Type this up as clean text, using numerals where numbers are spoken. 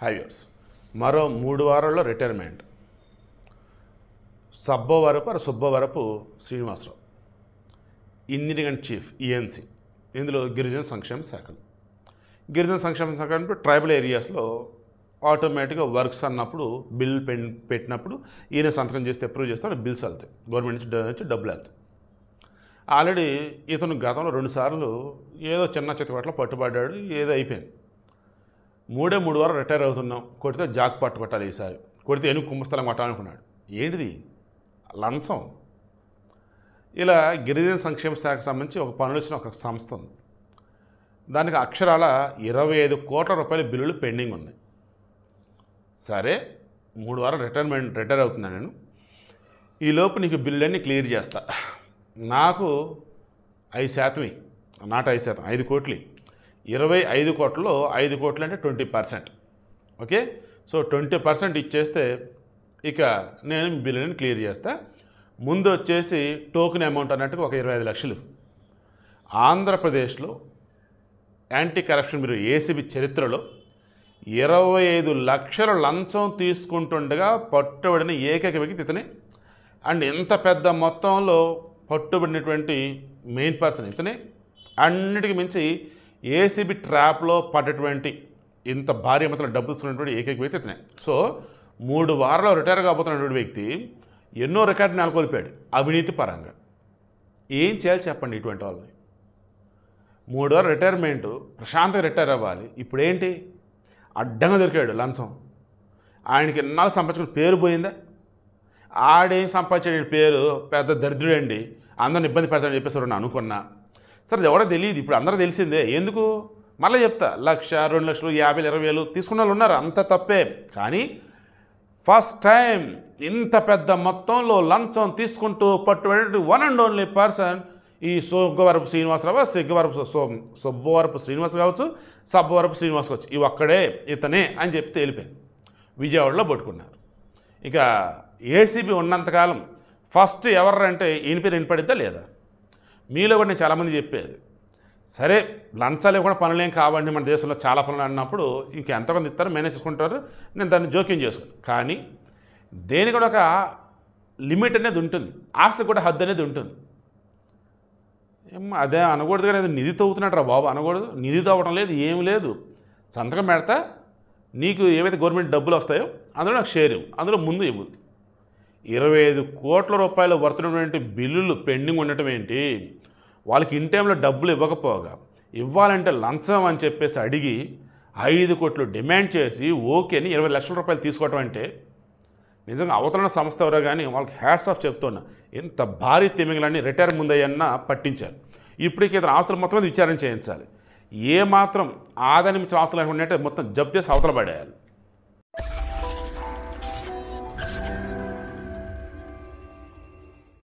Highways మరో 3 వారాల్లో retirement. Subbavarapu Srinivasarao, engineering chief ENC. ఇందులో గిరిజన సంక్షేమ శాఖలు. గిరిజన సంక్షేమ శాఖ అంటే ట్రైబల్ ఏరియాస్లో ఆటోమేటిక్గా వర్క్స్ అన్నప్పుడు బిల్ పెట్టినప్పుడు ఈయన సంతకం చేస్తే అప్రూవ్ చేస్తే బిల్స్ వెళ్తాయి, గవర్నమెంట్ నుంచి డబ్బులు వెళ్తాయి. ఆల్రెడీ ఇతను గతంలో 2 సార్లు ఏదో చిన్న చిత్తపట్లో పట్టుబడ్డాడు, ఏదో అయిపోయింది. 3 వారం రిటైర్ అవుతున్నాం, కొడితే జాక్ పట్టు కొట్టాలి, ఈసారి కొడితే ఎనుగు కుంభస్థలం కొట్టాలనుకున్నాడు. ఏంటిది లంచం. ఇలా గిరిజన సంక్షేమ శాఖకు సంబంధించి ఒక పనులు వచ్చిన ఒక సంస్థ ఉంది. దానికి అక్షరాల 25 కోట్ల రూపాయల బిల్లులు పెండింగ్ ఉన్నాయి. సరే 3 వారం రిటైర్ అవుతున్నాను నేను, ఈలోపు నీకు బిల్లులన్నీ క్లియర్ చేస్తా, నాకు 5% నాట్ 5%, 5 కోట్లు. 25 కోట్లలో 5 కోట్లు అంటే 20%. ఓకే, సో 20% ఇచ్చేస్తే ఇక నేను బిల్లుని క్లియర్ చేస్తా. ముందు వచ్చేసి టోకెన్ అమౌంట్ అన్నట్టుగా ఒక 25 లక్షలు. ఆంధ్రప్రదేశ్లో యాంటీ కరప్షన్ బ్యూరో ఏసీబీ చరిత్రలో 25 లక్షల లంచం తీసుకుంటుండగా పట్టుబడిన ఏకైక వ్యక్తి ఇతనే. అండ్ ఎంత పెద్ద మొత్తంలో పట్టుబడినటువంటి మెయిన్ పర్సన్ ఇతనే. అన్నిటికీ మించి ఏసీబీ ట్రాప్లో పడ్డటువంటి ఇంత భారీ మొత్తంలో డబ్బులు తీసుకున్నటువంటి ఏకైక వ్యక్తి ఇతనే. సో 3 వారాల్లో రిటైర్ కాబోతున్నటువంటి వ్యక్తి ఎన్నో రికార్డు నెలకొల్పాడు అవినీతి పరంగా. ఏం చేయాలి చెప్పండి ఇటువంటి వాళ్ళని. 3 వారాలు రిటైర్మెంటు, ప్రశాంతంగా రిటైర్ అవ్వాలి. ఇప్పుడేంటి అడ్డంగా దొరికాడు లంచం. ఆయనకి ఎన్నాళ్ళు సంపాదించుకుని పేరు పోయిందా? ఆడేం సంపాదించే పేరు పెద్ద దరిద్రుడండి, అందరిని ఇబ్బంది పెడతాడని చెప్పేసి నేను అనుకున్నా. సరే అది ఎవడో తెలియదు, ఇప్పుడు అందరూ తెలిసిందే. ఎందుకు మళ్ళీ చెప్తా, 1,00,000, 2 లక్షలు, 50,000, 20,000 తీసుకున్న వాళ్ళు ఉన్నారు, అంత తప్పే. కానీ ఫస్ట్ టైం ఇంత పెద్ద మొత్తంలో లంచం తీసుకుంటూ పట్టుబడి వన్ అండ్ ఓన్లీ పర్సన్ ఈ సుబ్బవరపు శ్రీనివాసరావు, సుబ్బవరపు శ్రీనివాస్ కావచ్చు, సబ్బవరపు శ్రీనివాస్ కావచ్చు, ఇవి ఒక్కడే ఇతనే అని చెప్పి తేలిపోయింది. విజయవాడలో పట్టుకున్నారు. ఇక ఏసీబీ ఉన్నంతకాలం ఫస్ట్ ఎవర్రంటే ఈయన పేరు వినపడిద్దా లేదా? మీలో కూడా నేను చాలామంది చెప్పేది, సరే లంచాలు కూడా పనులేం కావండి మన దేశంలో చాలా పనులు అన్నప్పుడు ఇంకెంతమంది ఇస్తారు, మేనేజ్ చేసుకుంటారు, నేను దాన్ని జోక్యం చేసుకోను. కానీ దేనికి కూడా ఒక లిమిట్ అనేది ఉంటుంది, ఆస్తి కూడా హద్దు అనేది ఉంటుంది. అదే అనకూడదు, కానీ నిధి తవ్వుతున్నట్టు రా బాబు అనకూడదు. నిధి తవ్వడం లేదు, ఏం లేదు. సంతకం పెడతా, నీకు ఏవైతే గవర్నమెంట్ డబ్బులు వస్తాయో అందులో నాకు షేర్ ఇవ్వు, అందులో ముందు ఇవ్వు. 25 కోట్ల రూపాయలు వర్తున్నటువంటి బిల్లులు పెండింగ్ ఉండటం ఏంటి? వాళ్ళకి ఇన్ టైంలో డబ్బులు ఇవ్వకపోగా ఇవ్వాలంటే లంచం అని చెప్పేసి అడిగి 5 కోట్లు డిమాండ్ చేసి ఓకే అని 20 లక్షల రూపాయలు తీసుకోవటం అంటే నిజంగా అవతలన సంస్థ ఎవరో కానీ వాళ్ళకి హ్యాట్స్ ఆఫ్ చెప్తున్నా. ఇంత భారీ తిమింగలాన్ని రిటైర్ ముందయ్యన్నా పట్టించారు. ఇప్పటికీ ఇతర ఆస్తులు మొత్తం విచారణ చేయించాలి. ఏమాత్రం ఆదాయం ఆస్తులు అనుకుంటే మొత్తం జప్తు చేసి అవతల పడేయాలి.